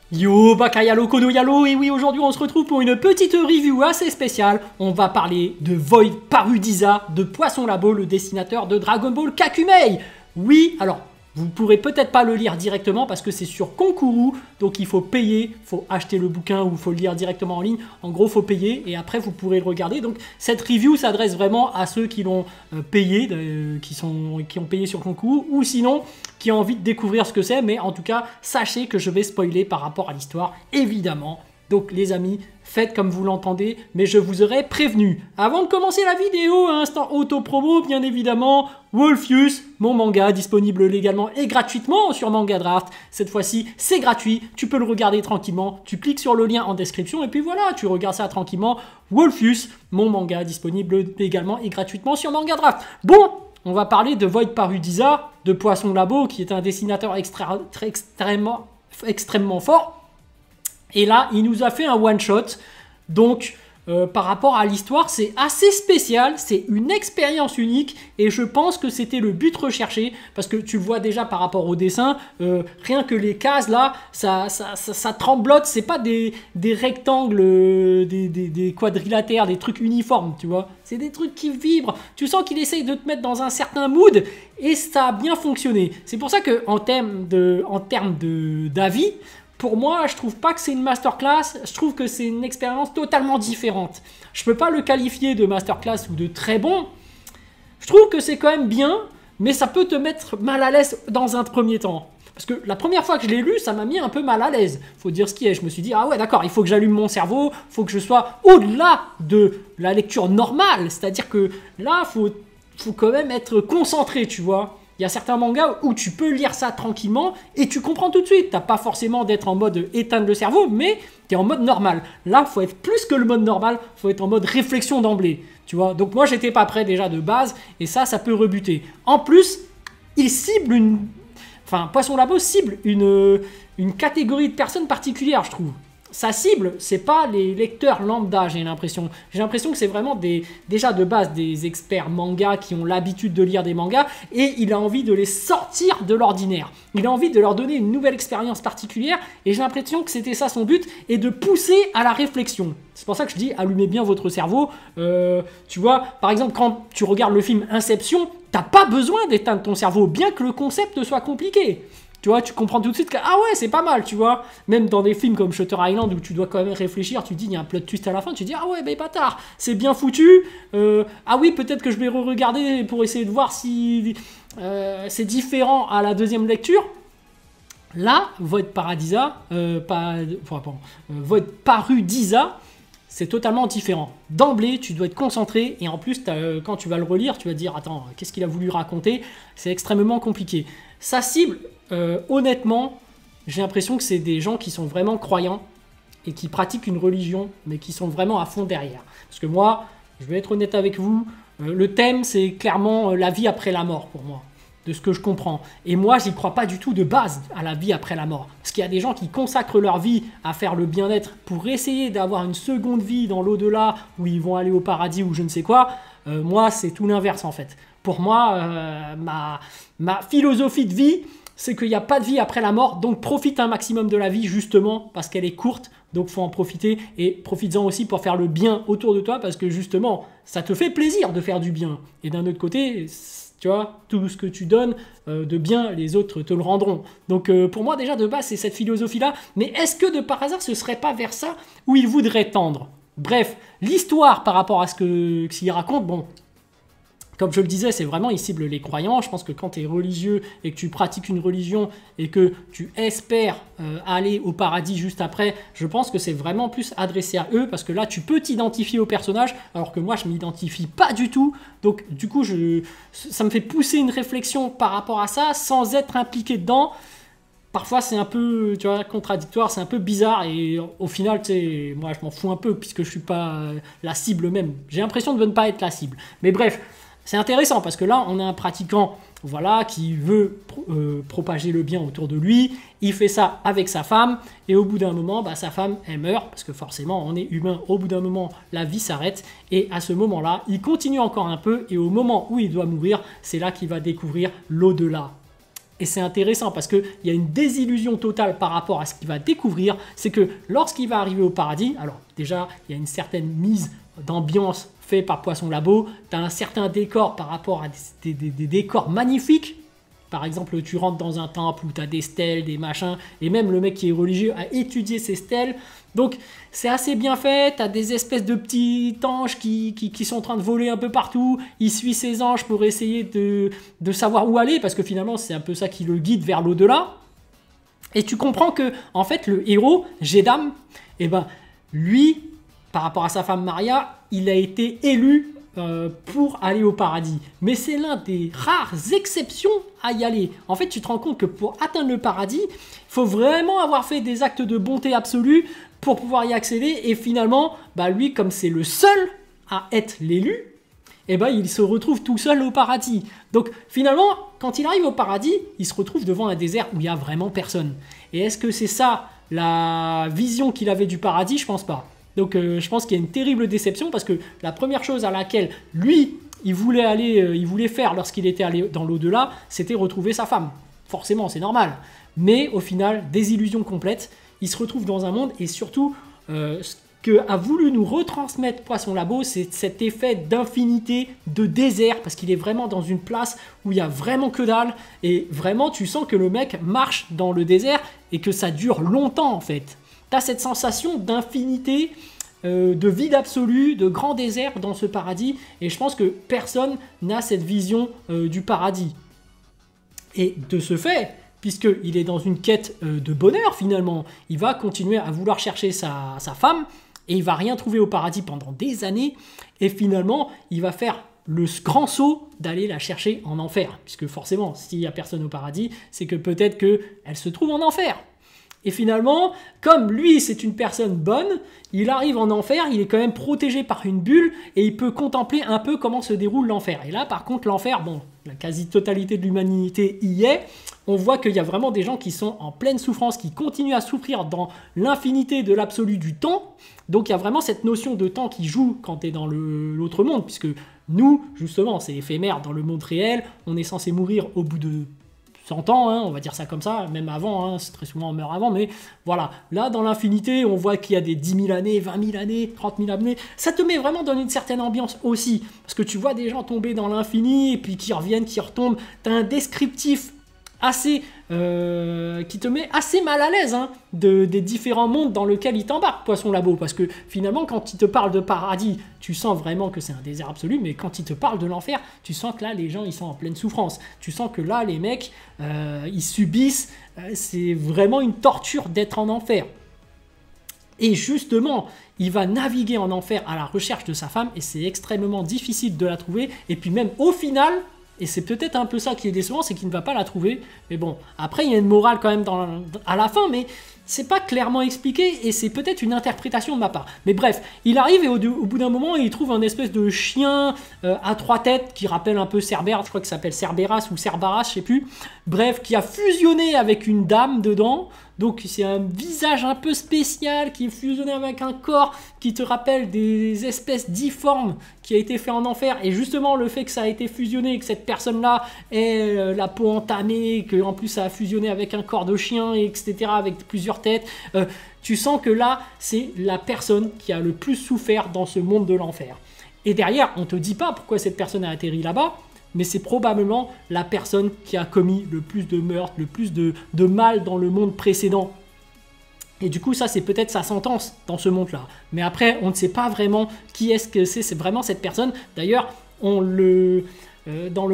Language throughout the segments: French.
Yo, Bakayalo Kono Yalo, et oui, aujourd'hui on se retrouve pour une petite review assez spéciale. On va parler de Void Parudisa, de Poisson Labo, le dessinateur de Dragon Ball Kakumei. Oui, alors, vous pourrez peut-être pas le lire directement parce que c'est sur Konkuru, donc il faut payer, faut acheter le bouquin ou il faut le lire directement en ligne. En gros, faut payer et après vous pourrez le regarder. Donc cette review s'adresse vraiment à ceux qui l'ont payé, qui ont payé sur Konkuru, ou sinon qui ont envie de découvrir ce que c'est. Mais en tout cas, sachez que je vais spoiler par rapport à l'histoire, évidemment. Donc les amis, faites comme vous l'entendez, mais je vous aurais prévenu. Avant de commencer la vidéo, instant auto-promo, bien évidemment, Wolfius, mon manga, disponible légalement et gratuitement sur Manga Draft. Cette fois-ci, c'est gratuit, tu peux le regarder tranquillement, tu cliques sur le lien en description et puis voilà, tu regardes ça tranquillement. Wolfius, mon manga, disponible légalement et gratuitement sur Manga Draft. Bon, on va parler de Void Parudisa, de Poisson Labo, qui est un dessinateur extrêmement fort. Et là, il nous a fait un one-shot. Donc, par rapport à l'histoire, c'est assez spécial. C'est une expérience unique. Et je pense que c'était le but recherché. Parce que tu le vois déjà par rapport au dessin. Rien que les cases, là, ça tremblote. C'est pas des rectangles, des quadrilatères, des trucs uniformes, tu vois. C'est des trucs qui vibrent. Tu sens qu'il essaye de te mettre dans un certain mood. Et ça a bien fonctionné. C'est pour ça qu'en termes d'avis, pour moi, je trouve pas que c'est une masterclass, je trouve que c'est une expérience totalement différente. Je peux pas le qualifier de masterclass ou de très bon. Je trouve que c'est quand même bien, mais ça peut te mettre mal à l'aise dans un premier temps. Parce que la première fois que je l'ai lu, ça m'a mis un peu mal à l'aise. Faut dire ce qui est. Je me suis dit, ah ouais, d'accord, il faut que j'allume mon cerveau, il faut que je sois au-delà de la lecture normale. C'est-à-dire que là, faut quand même être concentré, tu vois. Il y a certains mangas où tu peux lire ça tranquillement et tu comprends tout de suite. T'as pas forcément d'être en mode éteindre le cerveau, mais tu es en mode normal. Là, faut être plus que le mode normal, faut être en mode réflexion d'emblée. Tu vois. Donc moi, j'étais pas prêt déjà de base et ça peut rebuter. En plus, il cible Poisson Labo cible une catégorie de personnes particulières, je trouve. Sa cible, c'est pas les lecteurs lambda, j'ai l'impression. J'ai l'impression que c'est vraiment déjà de base des experts manga qui ont l'habitude de lire des mangas et il a envie de les sortir de l'ordinaire. Il a envie de leur donner une nouvelle expérience particulière et j'ai l'impression que c'était ça son but et de pousser à la réflexion. C'est pour ça que je dis allumez bien votre cerveau. Tu vois, par exemple, quand tu regardes le film Inception, t'as pas besoin d'éteindre ton cerveau, bien que le concept soit compliqué. Tu vois, tu comprends tout de suite que, ah ouais, c'est pas mal, tu vois. Même dans des films comme Shutter Island où tu dois quand même réfléchir, tu te dis, il y a un plot twist à la fin, tu te dis, ah ouais, mais bâtard, c'est bien foutu. Ah oui, peut-être que je vais re-regarder pour essayer de voir si c'est différent à la deuxième lecture. Là, Void Parudisa, c'est totalement différent. D'emblée, tu dois être concentré et en plus, quand tu vas le relire, tu vas te dire, attends, qu'est-ce qu'il a voulu raconter? C'est extrêmement compliqué. Sa cible, honnêtement, j'ai l'impression que c'est des gens qui sont vraiment croyants et qui pratiquent une religion, mais qui sont vraiment à fond derrière. Parce que moi, je vais être honnête avec vous, le thème, c'est clairement la vie après la mort pour moi, de ce que je comprends. Et moi, j'y crois pas du tout de base à la vie après la mort. Parce qu'il y a des gens qui consacrent leur vie à faire le bien-être pour essayer d'avoir une seconde vie dans l'au-delà, où ils vont aller au paradis ou je ne sais quoi. Moi, c'est tout l'inverse en fait. Pour moi, ma philosophie de vie, c'est qu'il n'y a pas de vie après la mort, donc profite un maximum de la vie justement parce qu'elle est courte, donc faut en profiter et profites-en aussi pour faire le bien autour de toi parce que justement, ça te fait plaisir de faire du bien. Et d'un autre côté, tu vois, tout ce que tu donnes de bien, les autres te le rendront. Donc pour moi déjà de base, c'est cette philosophie-là, mais est-ce que de par hasard, ce serait pas vers ça où il voudrait tendre? Bref, l'histoire par rapport à ce qu'il raconte, bon... Comme je le disais, c'est vraiment, il cible les croyants. Je pense que quand tu es religieux et que tu pratiques une religion et que tu espères aller au paradis juste après, je pense que c'est vraiment plus adressé à eux parce que là, tu peux t'identifier au personnage alors que moi, je ne m'identifie pas du tout. Donc, du coup, ça me fait pousser une réflexion par rapport à ça sans être impliqué dedans. Parfois, c'est un peu, tu vois, contradictoire, c'est un peu bizarre et au final, tu sais, moi, je m'en fous un peu puisque je ne suis pas la cible même. J'ai l'impression de ne pas être la cible. Mais bref... C'est intéressant parce que là, on a un pratiquant voilà, qui veut propager le bien autour de lui. Il fait ça avec sa femme et au bout d'un moment, bah, sa femme, elle meurt parce que forcément, on est humain. Au bout d'un moment, la vie s'arrête et à ce moment-là, il continue encore un peu et au moment où il doit mourir, c'est là qu'il va découvrir l'au-delà. Et c'est intéressant parce qu'il y a une désillusion totale par rapport à ce qu'il va découvrir. C'est que lorsqu'il va arriver au paradis, alors déjà, il y a une certaine mise d'ambiance faite par Poisson Labo. Tu as un certain décor par rapport à des décors magnifiques. Par exemple, tu rentres dans un temple où tu as des stèles, des machins, et même le mec qui est religieux a étudié ces stèles. Donc, c'est assez bien fait. Tu as des espèces de petits anges qui sont en train de voler un peu partout. Il suit ces anges pour essayer de savoir où aller, parce que finalement, c'est un peu ça qui le guide vers l'au-delà. Et tu comprends que, en fait, le héros, Jedam, eh ben, lui, par rapport à sa femme Maria, il a été élu pour aller au paradis. Mais c'est l'un des rares exceptions à y aller. En fait, tu te rends compte que pour atteindre le paradis, il faut vraiment avoir fait des actes de bonté absolue pour pouvoir y accéder. Et finalement, bah lui, comme c'est le seul à être l'élu, eh ben, il se retrouve tout seul au paradis. Donc finalement, quand il arrive au paradis, il se retrouve devant un désert où il n'y a vraiment personne. Et est-ce que c'est ça la vision qu'il avait du paradis? Je pense pas. Donc je pense qu'il y a une terrible déception parce que la première chose à laquelle lui, il voulait faire lorsqu'il était allé dans l'au-delà, c'était retrouver sa femme. Forcément, c'est normal. Mais au final, désillusion complète. Il se retrouve dans un monde et surtout, ce qu'a voulu nous retransmettre Poisson Labo, c'est cet effet d'infinité, de désert, parce qu'il est vraiment dans une place où il n'y a vraiment que dalle. Et vraiment, tu sens que le mec marche dans le désert et que ça dure longtemps en fait. Tu as cette sensation d'infinité, de vide absolu, de grand désert dans ce paradis. Et je pense que personne n'a cette vision du paradis. Et de ce fait, puisqu'il est dans une quête de bonheur finalement, il va continuer à vouloir chercher sa femme et il va rien trouver au paradis pendant des années. Et finalement, il va faire le grand saut d'aller la chercher en enfer. Puisque forcément, s'il n'y a personne au paradis, c'est que peut-être qu'elle se trouve en enfer. Et finalement, comme lui, c'est une personne bonne, il arrive en enfer, il est quand même protégé par une bulle et il peut contempler un peu comment se déroule l'enfer. Et là, par contre, l'enfer, bon, la quasi-totalité de l'humanité y est. On voit qu'il y a vraiment des gens qui sont en pleine souffrance, qui continuent à souffrir dans l'infinité de l'absolu du temps. Donc il y a vraiment cette notion de temps qui joue quand tu es dans l'autre monde, puisque nous, justement, c'est éphémère dans le monde réel, on est censé mourir au bout de 100 ans, hein, on va dire ça comme ça, même avant, hein, c'est très souvent on meurt avant, mais voilà, là dans l'infinité, on voit qu'il y a des 10 000 années, 20 000 années, 30 000 années, ça te met vraiment dans une certaine ambiance aussi, parce que tu vois des gens tomber dans l'infini, et puis qui reviennent, qui retombent, tu as un descriptif assez qui te met assez mal à l'aise hein, des différents mondes dans lesquels il t'embarque, Poisson Labo, parce que finalement quand il te parle de paradis, tu sens vraiment que c'est un désert absolu, mais quand il te parle de l'enfer, tu sens que là les gens ils sont en pleine souffrance, tu sens que là les mecs ils subissent, c'est vraiment une torture d'être en enfer. Et justement, il va naviguer en enfer à la recherche de sa femme et c'est extrêmement difficile de la trouver, et puis même au final, et c'est peut-être un peu ça qui est décevant, c'est qu'il ne va pas la trouver. Mais bon, après, il y a une morale quand même à la fin, mais c'est pas clairement expliqué et c'est peut-être une interprétation de ma part. Mais bref, il arrive et au bout d'un moment, il trouve un espèce de chien à 3 têtes qui rappelle un peu Cerbère, je crois qu'il s'appelle Cerberas ou Cerbaras, je sais plus. Bref, qui a fusionné avec une dame dedans. Donc c'est un visage un peu spécial qui est fusionné avec un corps qui te rappelle des espèces difformes qui a été fait en enfer. Et justement le fait que ça a été fusionné et que cette personne-là ait la peau entamée, qu'en plus ça a fusionné avec un corps de chien, etc. avec plusieurs têtes, tu sens que là c'est la personne qui a le plus souffert dans ce monde de l'enfer. Et derrière, on ne te dit pas pourquoi cette personne a atterri là-bas, mais c'est probablement la personne qui a commis le plus de meurtres, le plus de mal dans le monde précédent. Et du coup, ça, c'est peut-être sa sentence dans ce monde-là. Mais après, on ne sait pas vraiment qui est-ce que c'est vraiment cette personne. D'ailleurs, dans le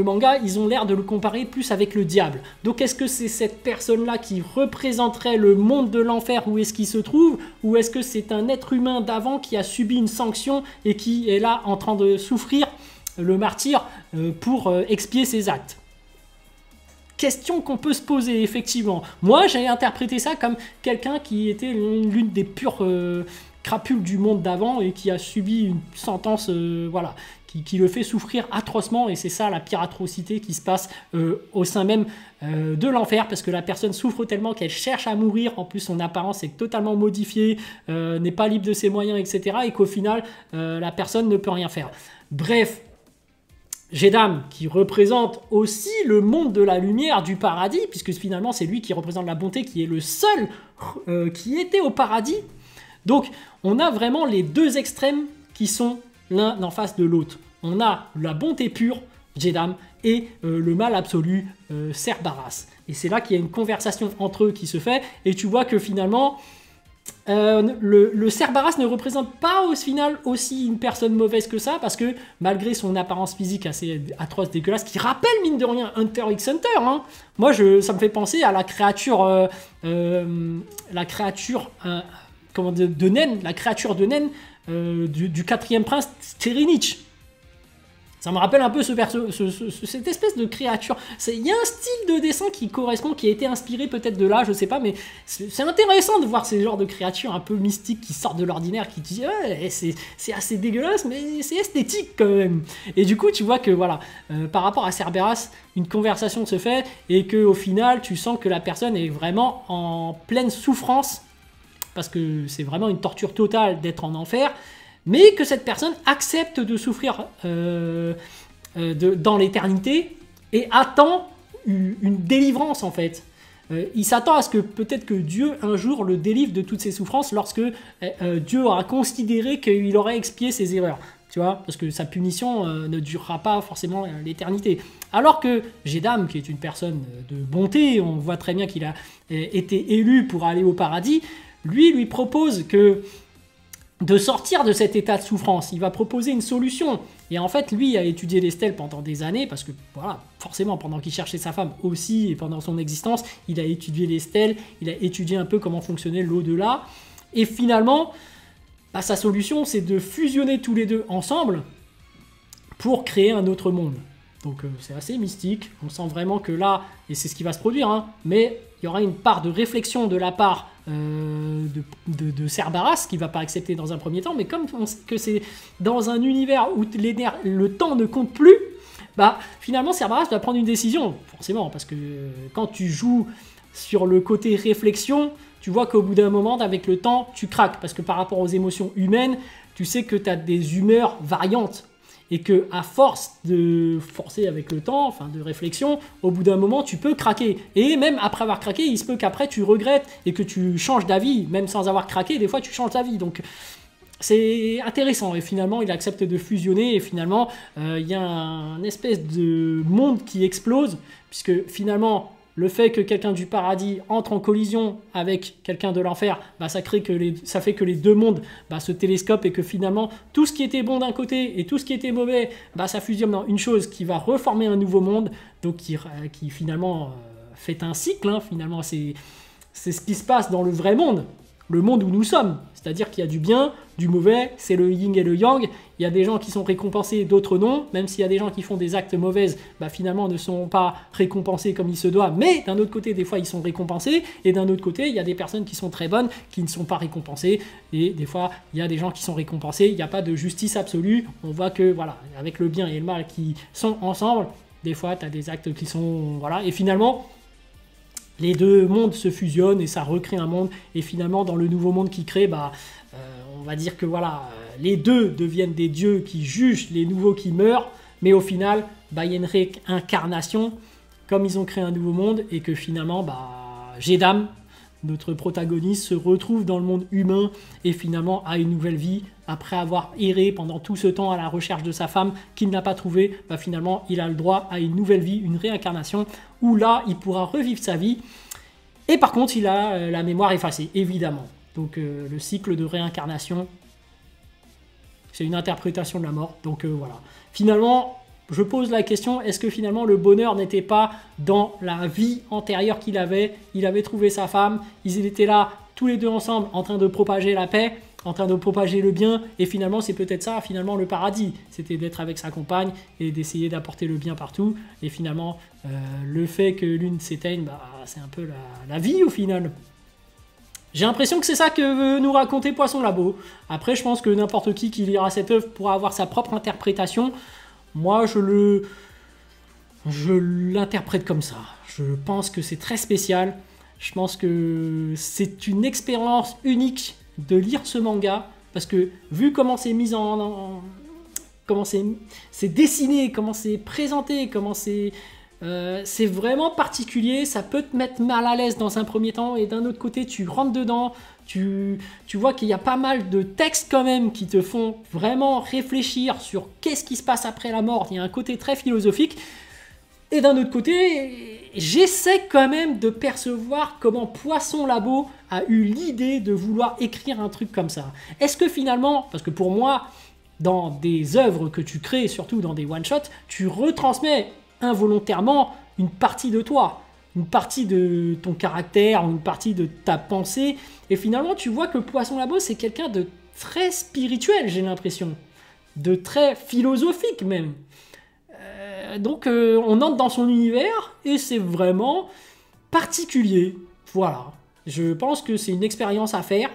manga, ils ont l'air de le comparer plus avec le diable. Donc, est-ce que c'est cette personne-là qui représenterait le monde de l'enfer où est-ce qu'il se trouve? Ou est-ce que c'est un être humain d'avant qui a subi une sanction et qui est là en train de souffrir le martyr pour expier ses actes? Question qu'on peut se poser effectivement. Moi j'ai interprété ça comme quelqu'un qui était l'une des pures crapules du monde d'avant et qui a subi une sentence voilà, qui le fait souffrir atrocement, et c'est ça la pire atrocité qui se passe au sein même de l'enfer, parce que la personne souffre tellement qu'elle cherche à mourir, en plus son apparence est totalement modifiée, n'est pas libre de ses moyens, etc. et qu'au final la personne ne peut rien faire. Bref, Gédam qui représente aussi le monde de la lumière, du paradis, puisque finalement c'est lui qui représente la bonté, qui est le seul qui était au paradis. Donc on a vraiment les deux extrêmes qui sont l'un en face de l'autre. On a la bonté pure, Gédam, et le mal absolu, Cerberus. Et c'est là qu'il y a une conversation entre eux qui se fait, et tu vois que finalement, le Cerberus ne représente pas au final aussi une personne mauvaise que ça, parce que malgré son apparence physique assez atroce, dégueulasse, qui rappelle mine de rien Hunter x Hunter, hein, moi ça me fait penser à la créature, comment de Nen, la créature de Nen du quatrième prince Tyrinich. Ça me rappelle un peu cette espèce de créature. Il y a un style de dessin qui correspond, qui a été inspiré peut-être de là, je sais pas, mais c'est intéressant de voir ces genres de créatures un peu mystiques qui sortent de l'ordinaire, qui disent ouais, c'est assez dégueulasse, mais c'est esthétique quand même. Et du coup, tu vois que voilà, par rapport à Cerberus, une conversation se fait et qu'au final, tu sens que la personne est vraiment en pleine souffrance, parce que c'est vraiment une torture totale d'être en enfer. Mais que cette personne accepte de souffrir dans l'éternité et attend une délivrance en fait. Il s'attend à ce que peut-être que Dieu un jour le délivre de toutes ses souffrances lorsque Dieu aura considéré qu'il aurait expié ses erreurs. Tu vois, parce que sa punition ne durera pas forcément l'éternité. Alors que Gédam, qui est une personne de bonté, on voit très bien qu'il a été élu pour aller au paradis, lui propose de sortir de cet état de souffrance. Il va proposer une solution. Et en fait, lui a étudié les stèles pendant des années, parce que, voilà, forcément, pendant qu'il cherchait sa femme aussi, et pendant son existence, il a étudié les stèles, il a étudié un peu comment fonctionnait l'au-delà. Et finalement, sa solution, c'est de fusionner tous les deux ensemble pour créer un autre monde. Donc, c'est assez mystique. On sent vraiment que là, et c'est ce qui va se produire, hein, mais il y aura une part de réflexion de la part de Cerberus qui ne va pas accepter dans un premier temps, mais comme on sait que c'est dans un univers où le temps ne compte plus, bah finalement Cerberus va prendre une décision, forcément, parce que quand tu joues sur le côté réflexion, tu vois qu'au bout d'un moment, avec le temps, tu craques, parce que par rapport aux émotions humaines, tu sais que tu as des humeurs variantes. Et que à force de forcer avec le temps, enfin de réflexion, au bout d'un moment, tu peux craquer. Et même après avoir craqué, il se peut qu'après, tu regrettes et que tu changes d'avis. Même sans avoir craqué, des fois, tu changes d'avis. Donc, c'est intéressant. Et finalement, il accepte de fusionner. Et finalement, il y a un espèce de monde qui explose. Puisque finalement, le fait que quelqu'un du paradis entre en collision avec quelqu'un de l'enfer, bah, ça fait que les deux mondes se télescopent et que finalement, tout ce qui était bon d'un côté et tout ce qui était mauvais, ça fusionne dans une chose qui va reformer un nouveau monde, donc qui finalement fait un cycle. Hein, finalement, c'est ce qui se passe dans le vrai monde, le monde où nous sommes. C'est-à-dire qu'il y a du bien, du mauvais, c'est le yin et le yang. Il y a des gens qui sont récompensés, d'autres non. Même s'il y a des gens qui font des actes mauvais, finalement ne sont pas récompensés comme il se doit. Mais d'un autre côté, des fois, ils sont récompensés. Et d'un autre côté, il y a des personnes qui sont très bonnes, qui ne sont pas récompensées. Et des fois, il y a des gens qui sont récompensés. Il n'y a pas de justice absolue. On voit que, voilà, avec le bien et le mal qui sont ensemble, des fois, tu as des actes qui sont... Voilà. Et finalement... les deux mondes se fusionnent et ça recrée un monde. Et finalement, dans le nouveau monde qui crée, on va dire que voilà, les deux deviennent des dieux qui jugent les nouveaux qui meurent. Mais au final, il y a une réincarnation, comme ils ont créé un nouveau monde. Et que finalement, Gédam, notre protagoniste, se retrouve dans le monde humain et finalement a une nouvelle vie. Après avoir erré pendant tout ce temps à la recherche de sa femme qu'il n'a pas trouvée, finalement il a le droit à une nouvelle vie, une réincarnation, où là il pourra revivre sa vie. Et par contre il a la mémoire effacée, évidemment. Donc le cycle de réincarnation, c'est une interprétation de la mort. Donc voilà. Finalement, je pose la question, est-ce que finalement le bonheur n'était pas dans la vie antérieure qu'il avait? Il avait trouvé sa femme, ils étaient là tous les deux ensemble en train de propager la paix, en train de propager le bien, et finalement c'est peut-être ça, finalement le paradis, c'était d'être avec sa compagne et d'essayer d'apporter le bien partout. Et finalement le fait que l'une s'éteigne, c'est un peu la vie au final. J'ai l'impression que c'est ça que veut nous raconter Poisson Labo. Après je pense que n'importe qui lira cette œuvre pourra avoir sa propre interprétation. Moi je l'interprète comme ça. Je pense que c'est très spécial. Je pense que c'est une expérience unique de lire ce manga, parce que vu comment c'est mis comment c'est dessiné, comment c'est présenté, comment c'est vraiment particulier. Ça peut te mettre mal à l'aise dans un premier temps, et d'un autre côté, tu rentres dedans, tu vois qu'il y a pas mal de textes quand même qui te font vraiment réfléchir sur qu'est-ce qui se passe après la mort. Il y a un côté très philosophique. Et d'un autre côté, j'essaie quand même de percevoir comment Poisson Labo a eu l'idée de vouloir écrire un truc comme ça. Est-ce que finalement, parce que pour moi, dans des œuvres que tu crées, surtout dans des one-shots, tu retransmets involontairement une partie de toi, une partie de ton caractère, une partie de ta pensée. Et finalement, tu vois que Poisson Labo, c'est quelqu'un de très spirituel, j'ai l'impression, de très philosophique même. Donc on entre dans son univers et c'est vraiment particulier. Voilà. Je pense que c'est une expérience à faire.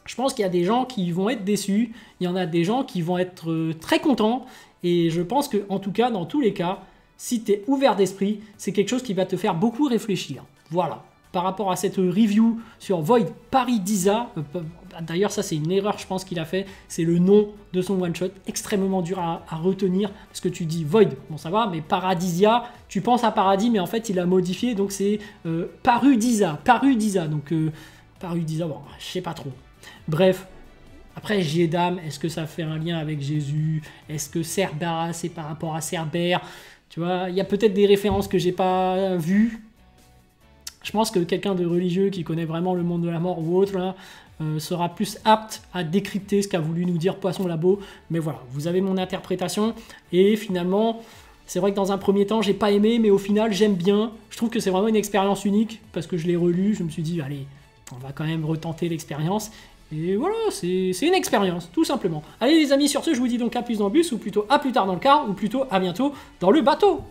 Je pense qu'il y a des gens qui vont être déçus. Il y en a des gens qui vont être très contents. Et je pense que, en tout cas, dans tous les cas, si tu es ouvert d'esprit, c'est quelque chose qui va te faire beaucoup réfléchir. Voilà. Par rapport à cette review sur Void Paradisa, d'ailleurs ça c'est une erreur je pense qu'il a fait, c'est le nom de son one shot, extrêmement dur à retenir, parce que tu dis Void, bon ça va, mais Paradisia, tu penses à Paradis, mais en fait il a modifié, donc c'est Parudisa, donc Parudisa, bon je sais pas trop. Bref, après Jédam, est-ce que ça fait un lien avec Jésus? Est-ce que Cerbera c'est par rapport à Cerbère? Tu vois, il y a peut-être des références que j'ai pas vues. Je pense que quelqu'un de religieux qui connaît vraiment le monde de la mort ou autre là, sera plus apte à décrypter ce qu'a voulu nous dire Poisson Labo. Mais voilà, vous avez mon interprétation. Et finalement, c'est vrai que dans un premier temps, j'ai pas aimé, mais au final, j'aime bien. Je trouve que c'est vraiment une expérience unique parce que je l'ai relu. Je me suis dit, allez, on va quand même retenter l'expérience. Et voilà, c'est une expérience, tout simplement. Allez les amis, sur ce, je vous dis donc à plus dans le bus, ou plutôt à plus tard dans le car, ou plutôt à bientôt dans le bateau.